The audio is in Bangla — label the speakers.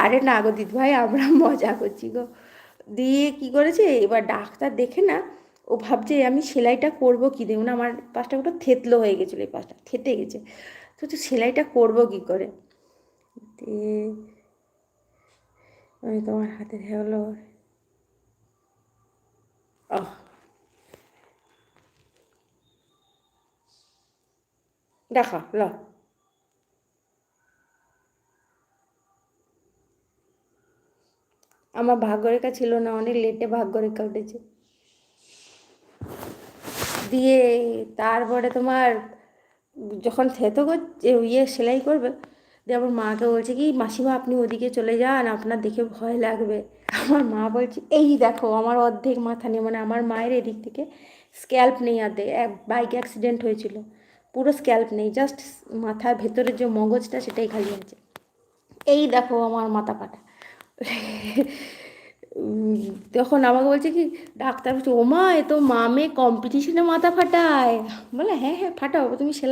Speaker 1: আরে না গো দিদিভাই, আমরা মজা করছি গো। দিয়ে কি করেছে এবার ডাক্তার দেখে না, ও ভাবছে আমি সেলাইটা করবো কি দেবো না, আমার পাশটা একটু থেতলো হয়ে গেছিলো, এই পাশটা থেতে গেছে। তো সেলাইটা করবো কি করে, দিয়ে আমি তোমার হাতে হলো। আহ, দেখো ল, আমার ভাগ্যরেখা ছিল না, অনেক লেটে ভাগ্যরেখা উঠেছে। দিয়ে তারপরে তোমার যখন থেতো করছে সেলাই করবে, দিয়ে আমার মাকে বলছে কি মাসিমা আপনি ওদিকে চলে যান, আপনার দেখে ভয় লাগবে। আমার মা বলছে এই দেখো আমার অর্ধেক মাথা নেই, মানে আমার মায়ের এদিক থেকে স্ক্যাল্প নেই, অর্ধেক এক বাইক অ্যাক্সিডেন্ট হয়েছিল, পুরো স্ক্যাল্প নেই, জাস্ট মাথার ভেতরের যে মগজটা সেটাই খালি আছে। এই দেখো আমার মাথা ফাটা। উম, তখন আমাকে বলছে কি, ডাক্তার বলছে ও মা এ তো মামে কম্পিটিশনে মাথা ফাটায়। বলে হ্যাঁ হ্যাঁ ফাটাও, তুমি সেলাই